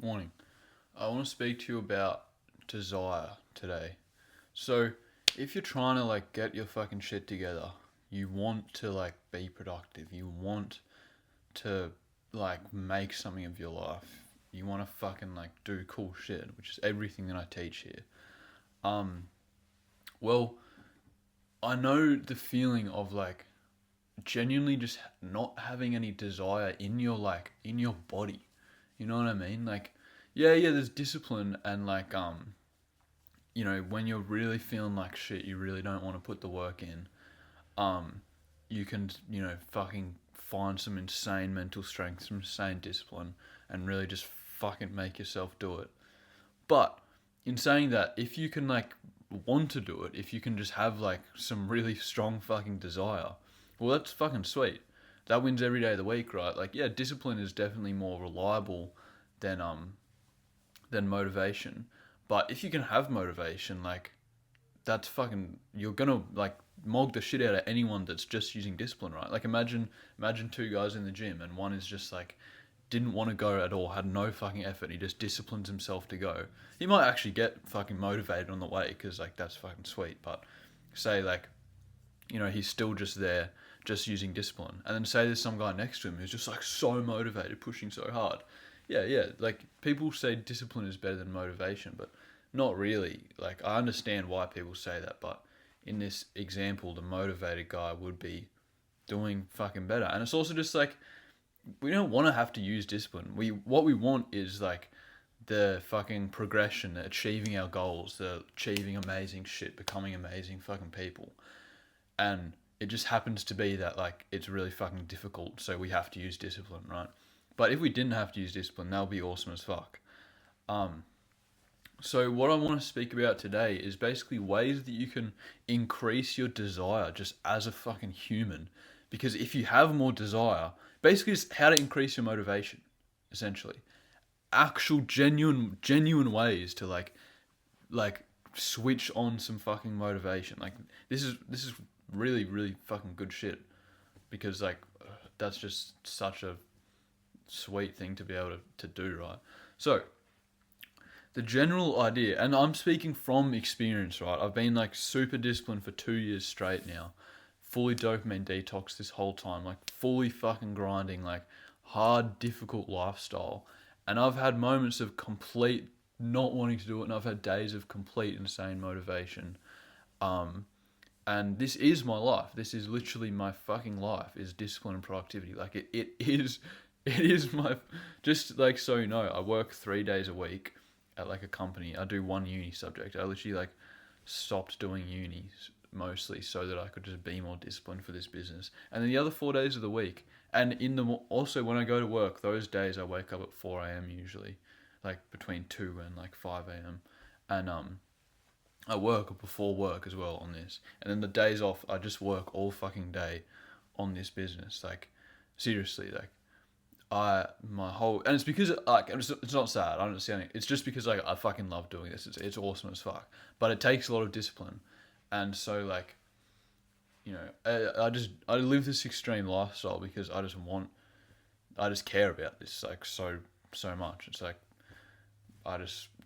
Morning. I want to speak to you about desire today. So, if you're trying to get your fucking shit together, you want to be productive, you want to make something of your life, you want to fucking do cool shit, which is everything that I teach here. Um, well, I know the feeling of genuinely just not having any desire in your in your body. You know what I mean? Yeah, there's discipline and when you're really feeling like shit, you really don't want to put the work in. Um, you can fucking find some insane mental strength, some insane discipline, and really just fucking make yourself do it. But in saying that, if you can want to do it, if you can just have some really strong fucking desire, well, that's fucking sweet. That wins every day of the week, right? Yeah, discipline is definitely more reliable than motivation. But if you can have motivation, that's fucking you're gonna mog the shit out of anyone that's just using discipline, right? Imagine two guys in the gym and one is just didn't want to go at all, had no fucking effort. He just disciplines himself to go. He might actually get fucking motivated on the way because that's fucking sweet. But say he's still just there, just using discipline, and then say there's some guy next to him who's just so motivated, pushing so hard. Yeah. People say discipline is better than motivation, but not really. I understand why people say that, but in this example, the motivated guy would be doing fucking better. And it's also just we don't want to have to use discipline. What we want is the fucking progression, achieving our goals, the achieving amazing shit, becoming amazing fucking people. And it just happens to be that it's really fucking difficult, so we have to use discipline, right? But if we didn't have to use discipline, that would be awesome as fuck. Um, so what I want to speak about today is basically ways that you can increase your desire just as a fucking human. Because if you have more desire, basically it's how to increase your motivation, essentially. Actual genuine ways to like switch on some fucking motivation. This is really fucking good shit because that's just such a sweet thing to be able to do, right? So the general idea, and I'm speaking from experience, right? I've been super disciplined for 2 years straight now, fully dopamine detox this whole time, fully fucking grinding, hard, difficult lifestyle. And I've had moments of complete not wanting to do it, and I've had days of complete insane motivation. Um, and this is my life. This is literally my fucking life. Is discipline and productivity. It is, it is my. Just so you know, I work 3 days a week at a company. I do one uni subject. I literally stopped doing uni mostly so that I could just be more disciplined for this business. And then the other 4 days of the week, and also when I go to work, those days I wake up at 4 a.m. usually, between 2 and 5 a.m. And I work before work as well on this. And then the days off, I just work all fucking day on this business. Seriously, my whole, and it's because it's not sad. I don't understand it. It's just because I fucking love doing this. It's awesome as fuck. But it takes a lot of discipline, and so I live this extreme lifestyle because I just care about this so much. It's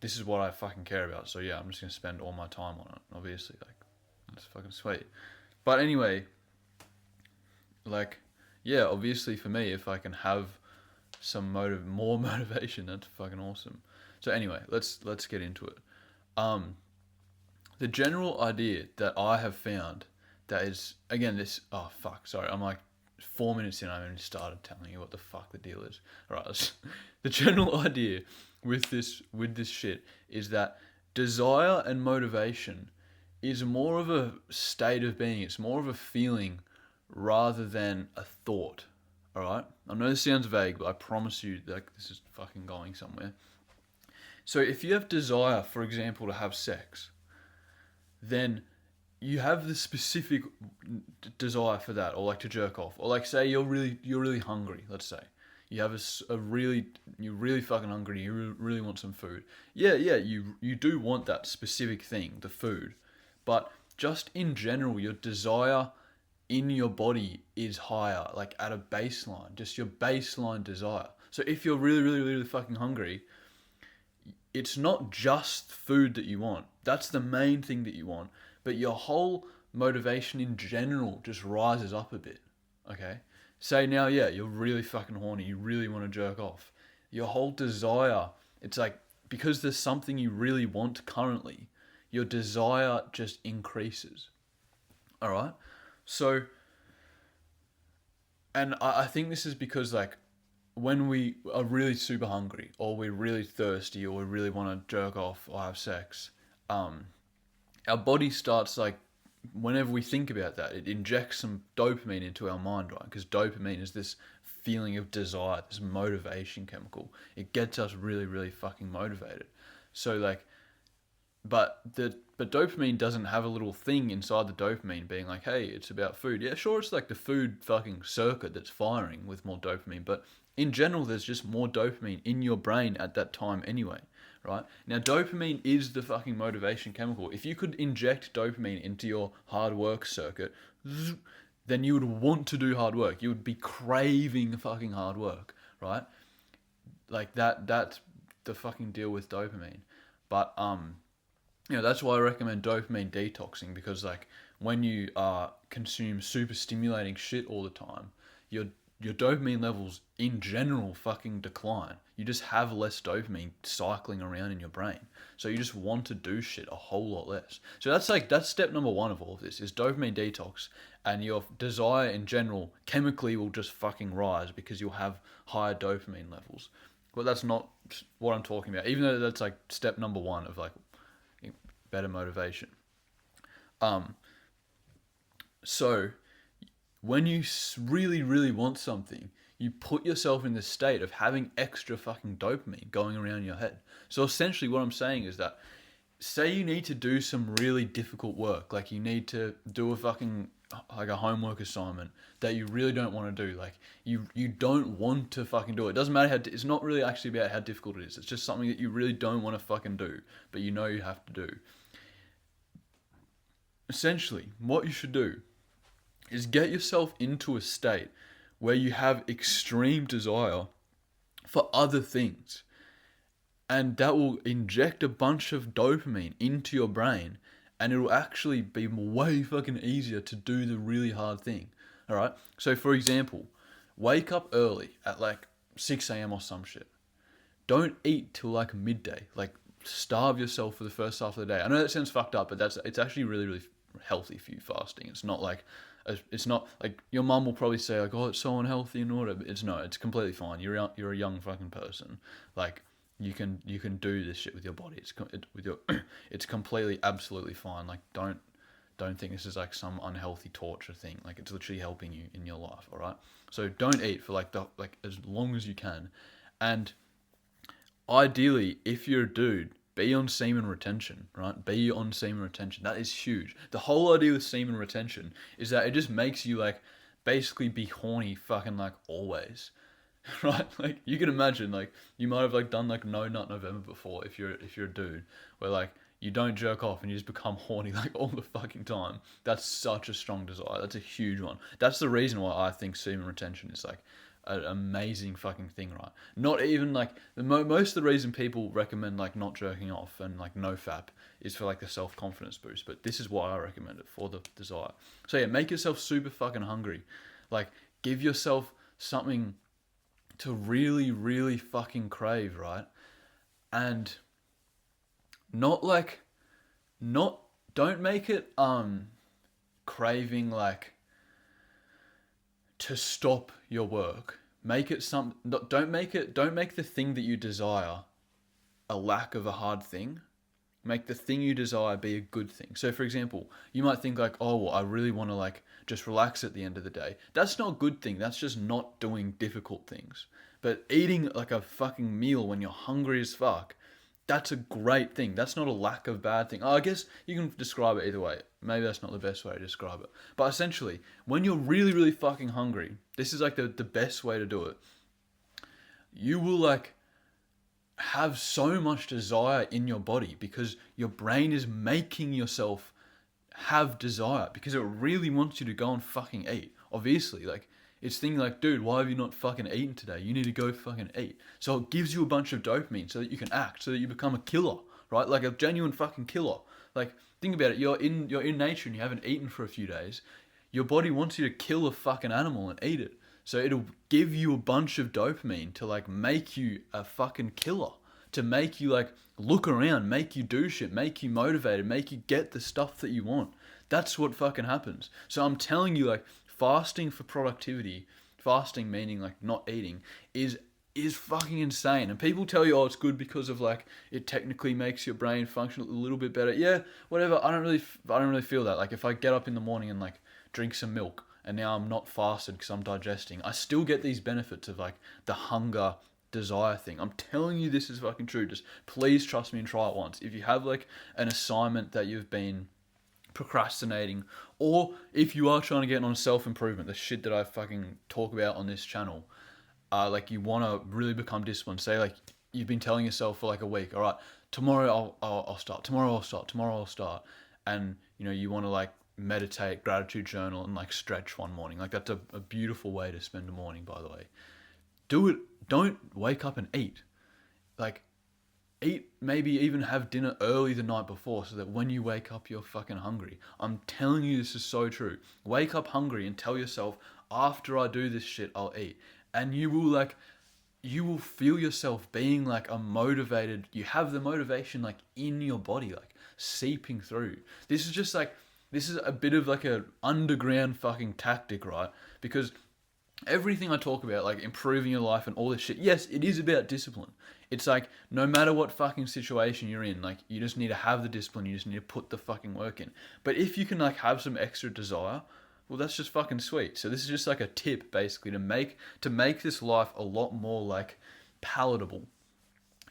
this is what I fucking care about. So yeah, I'm just gonna spend all my time on it. Obviously, that's fucking sweet. But anyway, yeah, obviously for me, if I can have more motivation, that's fucking awesome. So anyway, let's get into it. Um, the general idea that I have found that is again this. Oh fuck, sorry, I'm 4 minutes in. I haven't even started telling you what the fuck the deal is. All right, the general idea with this shit is that desire and motivation is more of a state of being. It's more of a feeling rather than a thought. All right. I know this sounds vague, but I promise you, this is fucking going somewhere. So if you have desire, for example, to have sex, then you have the specific desire for that, or to jerk off, or say you're really hungry. Let's say you have you're really fucking hungry. You really want some food. Yeah, you do want that specific thing, the food, but just in general, your desire in your body is higher, at a baseline, just your baseline desire. So if you're really fucking hungry, it's not just food that you want. That's the main thing that you want. But your whole motivation in general just rises up a bit. Okay? Say now, yeah, you're really fucking horny. You really want to jerk off. Your whole desire, it's like, because there's something you really want currently, your desire just increases. All right? So, and I think this is because, like, when we are really super hungry or we're really thirsty or we really want to jerk off or have sex, our body starts, like, whenever we think about that, it injects some dopamine into our mind, right? Because dopamine is this feeling of desire, this motivation chemical. It gets us really, really fucking motivated. So, like, but dopamine doesn't have a little thing inside the dopamine being like, hey, it's about food. Yeah, sure, it's like the food fucking circuit that's firing with more dopamine, but in general, there's just more dopamine in your brain at that time anyway, right? Now, dopamine is the fucking motivation chemical. If you could inject dopamine into your hard work circuit, then you would want to do hard work. You would be craving fucking hard work, right? Like that's the fucking deal with dopamine. But that's why I recommend dopamine detoxing, because, like, when you consume super stimulating shit all the time, your dopamine levels in general fucking decline. You just have less dopamine cycling around in your brain. So you just want to do shit a whole lot less. So that's step number one of all of this, is dopamine detox, and your desire in general chemically will just fucking rise because you'll have higher dopamine levels. But that's not what I'm talking about, even though that's like step number one of, like, better motivation. So when you really, really want something, you put yourself in the state of having extra fucking dopamine going around your head. So essentially what I'm saying is that, say you need to do some really difficult work, like you need to do a fucking, like, a homework assignment that you really don't want to do. Like, you don't want to fucking do it. It doesn't matter it's not really actually about how difficult it is. It's just something that you really don't want to fucking do, but you know you have to do. Essentially, what you should do is get yourself into a state where you have extreme desire for other things. And that will inject a bunch of dopamine into your brain, and it'll actually be way fucking easier to do the really hard thing. Alright? So, for example, wake up early at like 6 a.m. or some shit. Don't eat till like midday. Like, starve yourself for the first half of the day. I know that sounds fucked up, but it's actually really, really healthy for you, fasting. It's not like your mum will probably say, like, oh, it's so unhealthy and whatever. It's completely fine. You're a young fucking person. Like, you can do this shit with your body. It's completely, absolutely fine. Like, don't think this is like some unhealthy torture thing. Like, it's literally helping you in your life. All right. So don't eat for like as long as you can, and ideally, if you're a dude, be on semen retention, right? Be on semen retention. That is huge. The whole idea with semen retention is that it just makes you, like, basically be horny fucking, like, always. Right? Like, you can imagine, like, you might have, like, done, like, No Nut November before if you're a dude, where, like, you don't jerk off and you just become horny, like, all the fucking time. That's such a strong desire. That's a huge one. That's the reason why I think semen retention is, like, an amazing fucking thing, right? Not even like most of the reason people recommend, like, not jerking off and, like, no fap is for, like, the self-confidence boost, but this is why I recommend it, for the desire. So yeah, make yourself super fucking hungry. Like, give yourself something to really, really fucking crave, right? And don't make it craving, like, to stop your work. Make it don't make the thing that you desire a lack of a hard thing. Make the thing you desire be a good thing. So, for example, you might think, like, oh, well, I really want to, like, just relax at the end of the day. That's not a good thing. That's just not doing difficult things. But eating, like, a fucking meal when you're hungry as fuck, that's a great thing. That's not a lack of bad thing. I guess you can describe it either way. Maybe that's not the best way to describe it. But essentially, when you're really, really fucking hungry, this is, like, the best way to do it. You will, like, have so much desire in your body because your brain is making yourself have desire because it really wants you to go and fucking eat. Obviously, like, It's things like, dude, why have you not fucking eaten today? You need to go fucking eat. So it gives you a bunch of dopamine so that you can act, so that you become a killer, right? Like a genuine fucking killer. Like, think about it. You're in nature and you haven't eaten for a few days. Your body wants you to kill a fucking animal and eat it. So it'll give you a bunch of dopamine to like make you a fucking killer, to make you like look around, make you do shit, make you motivated, make you get the stuff that you want. That's what fucking happens. So I'm telling you, like, fasting for productivity, fasting meaning like not eating, is fucking insane. And people tell you, oh, it's good because of like it technically makes your brain function a little bit better. Yeah, whatever. I don't really feel that. Like if I get up in the morning and like drink some milk, and now I'm not fasted because I'm digesting, I still get these benefits of like the hunger desire thing. I'm telling you, this is fucking true. Just please trust me and try it once. If you have like an assignment that you've been procrastinating, or if you are trying to get on self-improvement, the shit that I fucking talk about on this channel, like you want to really become disciplined. Say like you've been telling yourself for like a week, all right, tomorrow I'll start, tomorrow I'll start, and you know you want to like meditate, gratitude journal, and like stretch one morning. Like that's a beautiful way to spend a morning, by the way. Do it. Don't wake up and eat. Like eat, maybe even have dinner early the night before so that when you wake up you're fucking hungry. I'm telling you, this is so true. Wake up hungry and tell yourself, after I do this shit I'll eat. And you will feel yourself being like a motivated, you have the motivation like in your body, like seeping through. This is a bit of like a underground fucking tactic, right? Because everything I talk about, like improving your life and all this shit, yes, it is about discipline. It's like, no matter what fucking situation you're in, like, you just need to have the discipline, you just need to put the fucking work in. But if you can, like, have some extra desire, well, that's just fucking sweet. So this is just like a tip, basically, to make this life a lot more, like, palatable,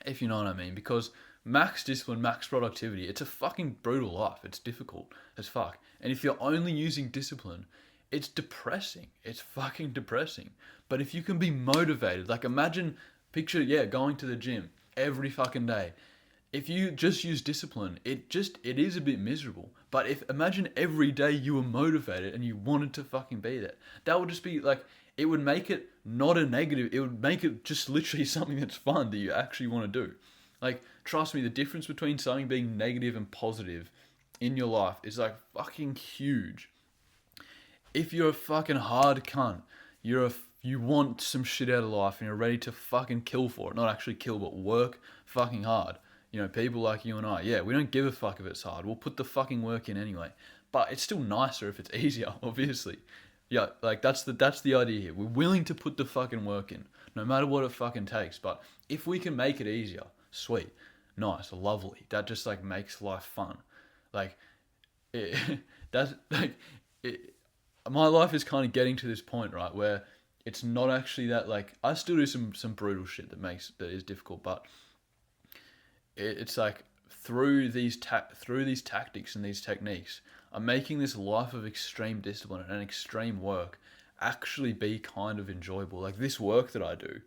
if you know what I mean. Because max discipline, max productivity, it's a fucking brutal life. It's difficult as fuck. And if you're only using discipline, it's depressing. It's fucking depressing. But if you can be motivated, like picture, going to the gym every fucking day. If you just use discipline, it is a bit miserable. But imagine every day you were motivated and you wanted to fucking be there. That would just be like, it would make it not a negative. It would make it just literally something that's fun that you actually want to do. Like, trust me, the difference between something being negative and positive in your life is like fucking huge. If you're a fucking hard cunt, you want some shit out of life and you're ready to fucking kill for it. Not actually kill, but work fucking hard. You know, people like you and I, yeah, we don't give a fuck if it's hard. We'll put the fucking work in anyway. But it's still nicer if it's easier, obviously. Yeah, like that's the idea here. We're willing to put the fucking work in, no matter what it fucking takes. But if we can make it easier, sweet, nice, lovely. That just like makes life fun. Like, that's like it, my life is kind of getting to this point, right, where it's not actually that, like, I still do some brutal shit that is difficult, but it's like through these tactics and these techniques, I'm making this life of extreme discipline and extreme work actually be kind of enjoyable. Like, this work that I do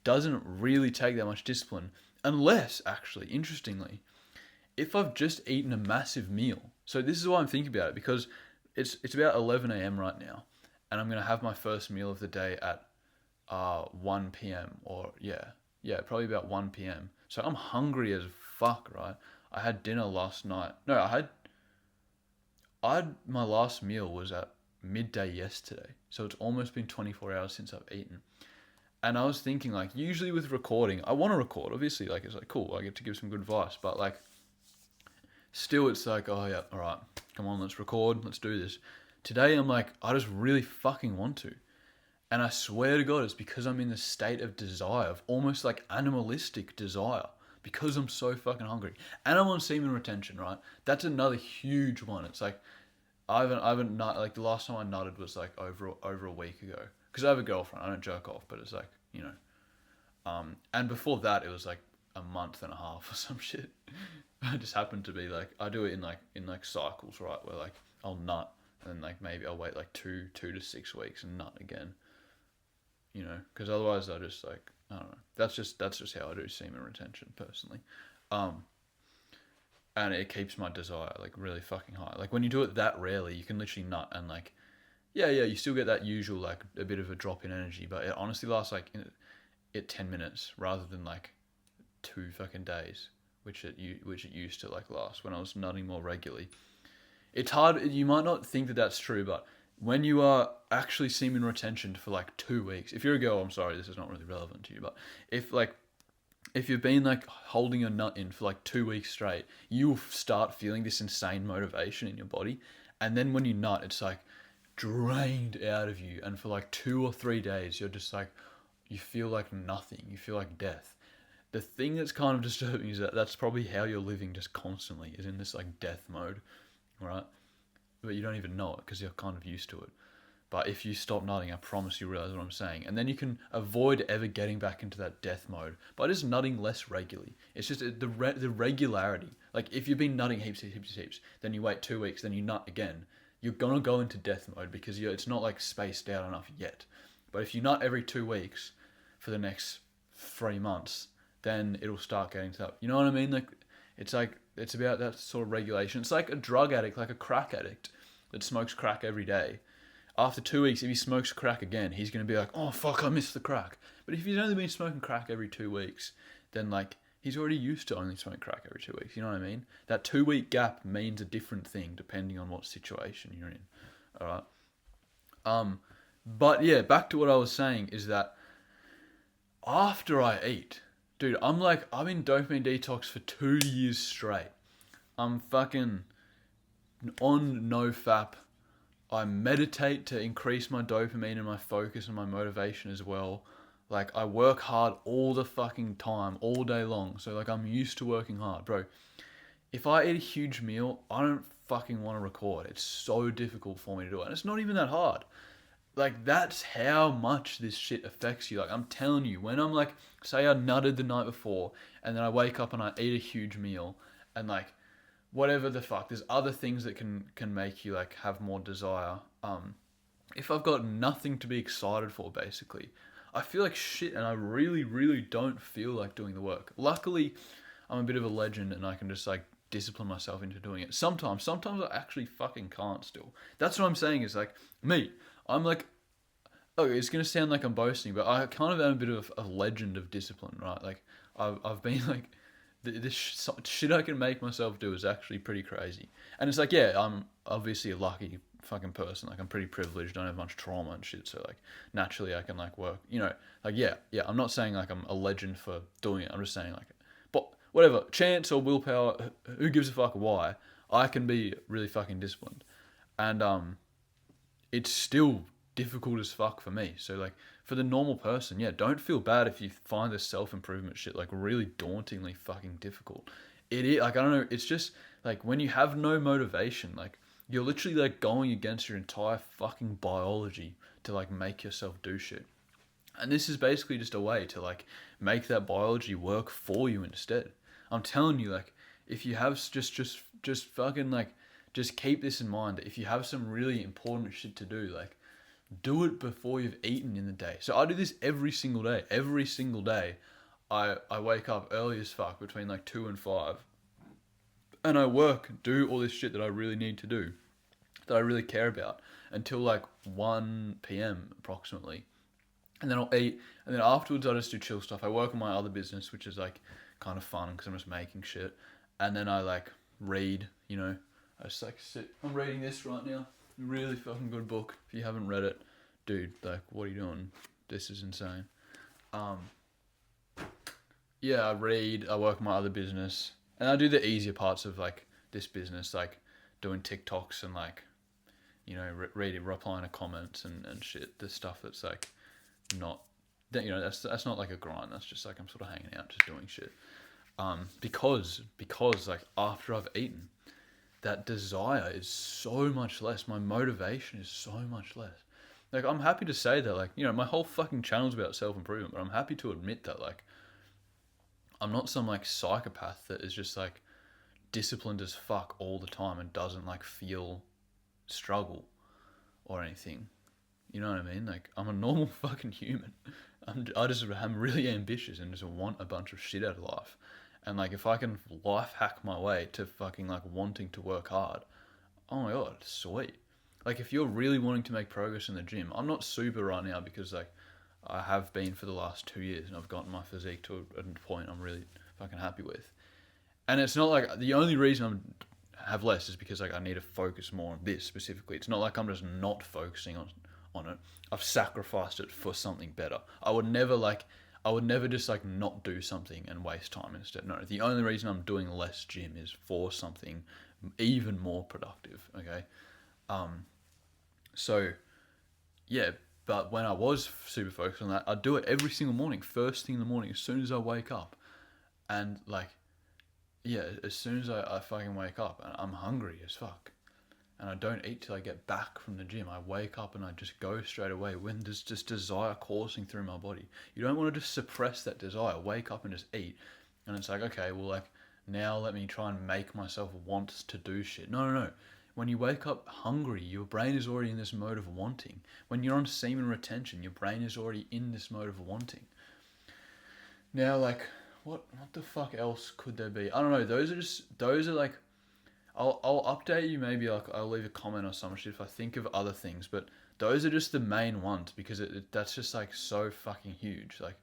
doesn't really take that much discipline, unless, actually, interestingly, if I've just eaten a massive meal. So this is why I'm thinking about it, because it's about 11 a.m. right now, and I'm going to have my first meal of the day at 1 p.m. or probably about 1 p.m. So I'm hungry as fuck, right? I had dinner last night. No, I had my last meal was at midday yesterday. So it's almost been 24 hours since I've eaten. And I was thinking, like, usually with recording, I want to record, obviously, like, it's like, cool, I get to give some good advice, but like, still it's like, oh yeah, all right, come on, let's record, let's do this. Today I'm like, I just really fucking want to. And I swear to God, it's because I'm in the state of desire, of almost like animalistic desire, because I'm so fucking hungry. And I'm on semen retention, right? That's another huge one. It's like, I haven't like, the last time I nutted was like over a week ago. Because I have a girlfriend, I don't jerk off, but it's like, you know. And before that, it was like a month and a half or some shit. I just happened to be like, I do it in like cycles, right? Where like I'll nut and like maybe I'll wait like two to 6 weeks and nut again. You know, because otherwise I just like, I don't know. That's just how I do semen retention personally. And it keeps my desire like really fucking high. Like when you do it that rarely, you can literally nut and like yeah, you still get that usual like a bit of a drop in energy, but it honestly lasts like 10 minutes rather than like 2 fucking days, which it used to like last when I was nutting more regularly. It's hard. You might not think that that's true, but when you are actually semen retention for like 2 weeks, if you're a girl, I'm sorry, this is not really relevant to you, but if like if you've been like holding your nut in for like 2 weeks straight, you'll start feeling this insane motivation in your body, and then when you nut, it's like drained out of you, and for like 2 or 3 days, you're just like you feel like nothing. You feel like death. The thing that's kind of disturbing is that that's probably how you're living just constantly, is in this like death mode, right? But you don't even know it because you're kind of used to it. But if you stop nutting, I promise you realize what I'm saying. And then you can avoid ever getting back into that death mode by just nutting less regularly. It's just the regularity. Like if you've been nutting heaps, then you wait 2 weeks, then you nut again, you're gonna go into death mode because it's not like spaced out enough yet. But if you nut every 2 weeks for the next 3 months, then it'll start getting to that. You know what I mean? Like it's about that sort of regulation. It's like a drug addict, like a crack addict that smokes crack every day. After 2 weeks, if he smokes crack again, he's going to be like, oh, fuck, I missed the crack. But if he's only been smoking crack every 2 weeks, then, like, he's already used to only smoking crack every 2 weeks. You know what I mean? That 2 week gap means a different thing depending on what situation you're in. All right? But, yeah, back to what I was saying is that after I eat, dude, I'm in dopamine detox for 2 years straight. I'm fucking on no-fap. I meditate to increase my dopamine and my focus and my motivation as well. Like, I work hard all the fucking time, all day long. So, like, I'm used to working hard. Bro, if I eat a huge meal, I don't fucking want to record. It's so difficult for me to do it. And it's not even that hard. Like, that's how much this shit affects you. Like, I'm telling you, when I'm like, say I nutted the night before, and then I wake up and I eat a huge meal, and like, whatever the fuck, there's other things that can make you like have more desire. If I've got nothing to be excited for, basically, I feel like shit, and I really, really don't feel like doing the work. Luckily, I'm a bit of a legend, and I can just like discipline myself into doing it. Sometimes I actually fucking can't still. That's what I'm saying is like, me, I'm like, okay, it's gonna sound like I'm boasting, but I kind of am a bit of a legend of discipline, right? Like, I've been like, this shit I can make myself do is actually pretty crazy. And it's like, yeah, I'm obviously a lucky fucking person. Like, I'm pretty privileged, don't have much trauma and shit. So, like, naturally I can, like, work, you know, like, yeah, I'm not saying, like, I'm a legend for doing it. I'm just saying, like, but whatever, chance or willpower, who gives a fuck why, I can be really fucking disciplined. And, it's still difficult as fuck for me. So, like, for the normal person, yeah, don't feel bad if you find this self-improvement shit like really dauntingly fucking difficult. It is, like, I don't know, it's just like when you have no motivation, like, you're literally like going against your entire fucking biology to like make yourself do shit. And this is basically just a way to like make that biology work for you instead. I'm telling you, like, if you have just fucking like just keep this in mind, that if you have some really important shit to do, like, do it before you've eaten in the day. So I do this every single day. Every single day, I wake up early as fuck between like 2 and 5, and I do all this shit that I really need to do, that I really care about, until like 1 p.m. approximately. And then I'll eat, and then afterwards I just do chill stuff. I work on my other business, which is like kind of fun because I'm just making shit. And then I like read, you know. I just like sit. I'm reading this right now. Really fucking good book. If you haven't read it, dude, like, what are you doing? This is insane. Yeah, I read, I work my other business, and I do the easier parts of like this business, like doing TikToks and like, you know, reading, replying to comments and shit. The stuff that's like not, that, you know, that's not like a grind. That's just like I'm sort of hanging out, just doing shit. Because like after I've eaten, that desire is so much less. My motivation is so much less. Like, I'm happy to say that, like, you know, my whole fucking channel's about self-improvement, but I'm happy to admit that, like, I'm not some, like, psychopath that is just, like, disciplined as fuck all the time and doesn't, like, feel struggle or anything. You know what I mean? Like, I'm a normal fucking human. I'm really ambitious and just want a bunch of shit out of life. And, like, if I can life hack my way to fucking, like, wanting to work hard, oh my god, sweet. Like if you're really wanting to make progress in the gym, I'm not super right now because like I have been for the last 2 years and I've gotten my physique to a point I'm really fucking happy with. And it's not like the only reason I have less is because like I need to focus more on this specifically. It's not like I'm just not focusing on it. I've sacrificed it for something better. I would never just like not do something and waste time instead. No, the only reason I'm doing less gym is for something even more productive. Okay, so yeah, but when I was super focused on that, I'd do it every single morning, first thing in the morning, as soon as I wake up, and like yeah, as soon as I fucking wake up and I'm hungry as fuck. And I don't eat till I get back from the gym. I wake up and I just go straight away when there's just desire coursing through my body. You don't want to just suppress that desire. Wake up and just eat. And it's like, okay, well, like, now let me try and make myself want to do shit. No, no, no. When you wake up hungry, your brain is already in this mode of wanting. When you're on semen retention, your brain is already in this mode of wanting. Now, like, what the fuck else could there be? I don't know. Those are like, I'll update you, maybe like I'll leave a comment or some shit if I think of other things, but those are just the main ones because that's just like so fucking huge. Like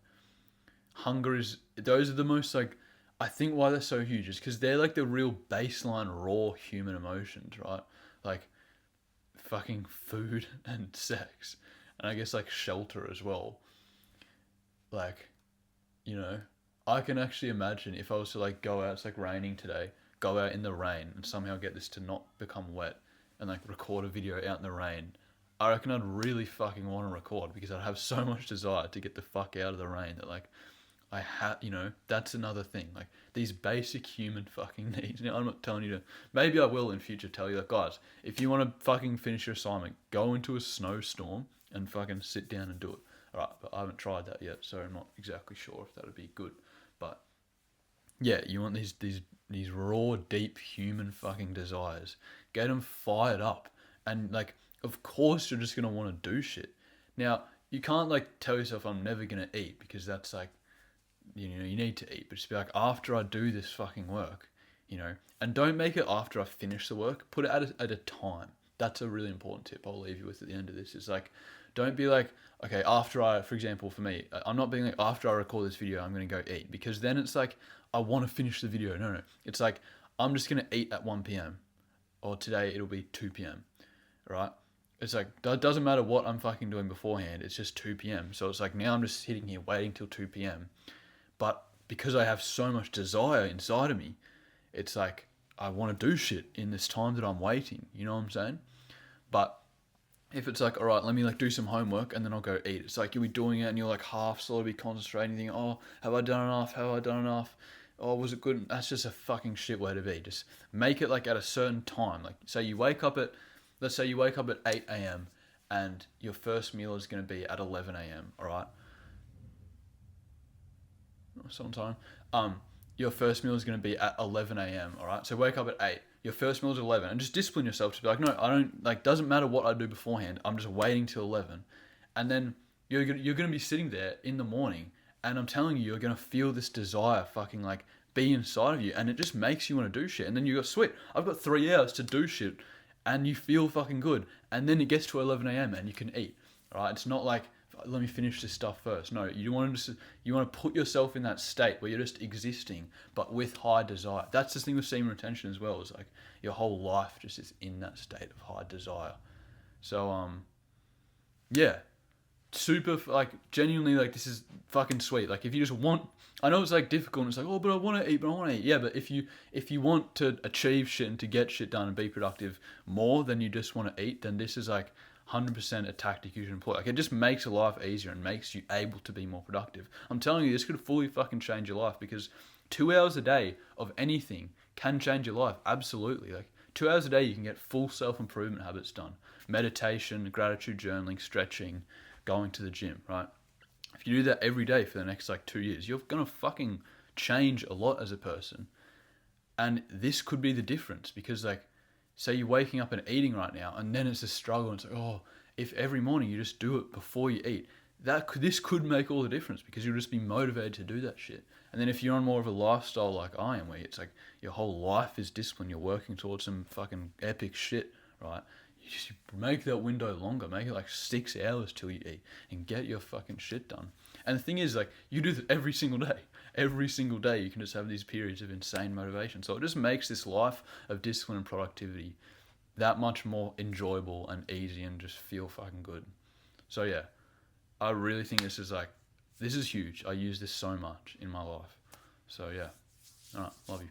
those are the most like, I think why they're so huge is because they're like the real baseline raw human emotions, right? Like fucking food and sex, and I guess like shelter as well. Like, you know, I can actually imagine if I was to like go out, it's like raining today, go out in the rain and somehow get this to not become wet and like record a video out in the rain. I reckon I'd really fucking want to record because I'd have so much desire to get the fuck out of the rain that like that's another thing. Like these basic human fucking needs. Now I'm not telling you to, maybe I will in future tell you that, guys, if you want to fucking finish your assignment, go into a snowstorm and fucking sit down and do it. Alright, but I haven't tried that yet, so I'm not exactly sure if that would be good. But yeah, you want these raw, deep human fucking desires. Get them fired up, and like, of course, you're just gonna want to do shit. Now, you can't like tell yourself I'm never gonna eat because that's like, you need to eat. But just be like, after I do this fucking work, and don't make it after I finish the work. Put it at a time. That's a really important tip I'll leave you with at the end of this. Is like, don't be like, okay, for example, for me, I'm not being like, after I record this video, I'm going to go eat. Because then it's like, I want to finish the video. No. It's like, I'm just going to eat at 1 p.m. Or today it'll be 2 p.m. Right? It's like, that doesn't matter what I'm fucking doing beforehand. It's just 2 p.m. So it's like, now I'm just sitting here waiting till 2 p.m. But because I have so much desire inside of me, it's like, I want to do shit in this time that I'm waiting. You know what I'm saying? But if it's like, all right, let me like do some homework and then I'll go eat. It's like you'll be doing it and you'll like half slowly be concentrating, thinking, oh, have I done enough? Have I done enough? Oh, was it good? That's just a fucking shit way to be. Just make it like at a certain time. Like let's say you wake up at 8 a.m. and your first meal is going to be at 11 a.m. All right. Sometime. Your first meal is going to be at 11 a.m. All right. So wake up at 8. Your first meal is 11, and just discipline yourself to be like, no, I don't, like, doesn't matter what I do beforehand. I'm just waiting till 11. And then you're going to be sitting there in the morning, and I'm telling you, you're going to feel this desire fucking like be inside of you, and it just makes you want to do shit. And then you go, sweet, I've got 3 hours to do shit, and you feel fucking good. And then it gets to 11 a.m. and you can eat. All right. It's not like, let me finish this stuff first. No, you want to put yourself in that state where you're just existing, but with high desire. That's the thing with semen retention as well. Is like your whole life just is in that state of high desire. So yeah, super like genuinely like this is fucking sweet. Like if you just want, I know it's like difficult. And it's like, oh, but I want to eat. Yeah, but if you want to achieve shit and to get shit done and be productive more than you just want to eat, then this is like 100% a tactic you should employ. Like it just makes your life easier and makes you able to be more productive. I'm telling you, this could fully fucking change your life because 2 hours a day of anything can change your life. Absolutely. Like 2 hours a day, you can get full self-improvement habits done. Meditation, gratitude journaling, stretching, going to the gym, right? If you do that every day for the next like 2 years, you're going to fucking change a lot as a person. And this could be the difference because like, say you're waking up and eating right now, and then it's a struggle. And it's like, oh, if every morning you just do it before you eat, this could make all the difference because you'll just be motivated to do that shit. And then if you're on more of a lifestyle like I am, where it's like your whole life is discipline, you're working towards some fucking epic shit, right? you just make that window longer. Make it like 6 hours till you eat and get your fucking shit done. And the thing is, like, you do this every single day. Every single day, you can just have these periods of insane motivation. So it just makes this life of discipline and productivity that much more enjoyable and easy and just feel fucking good. So yeah, I really think this is huge. I use this so much in my life. So yeah, all right, love you.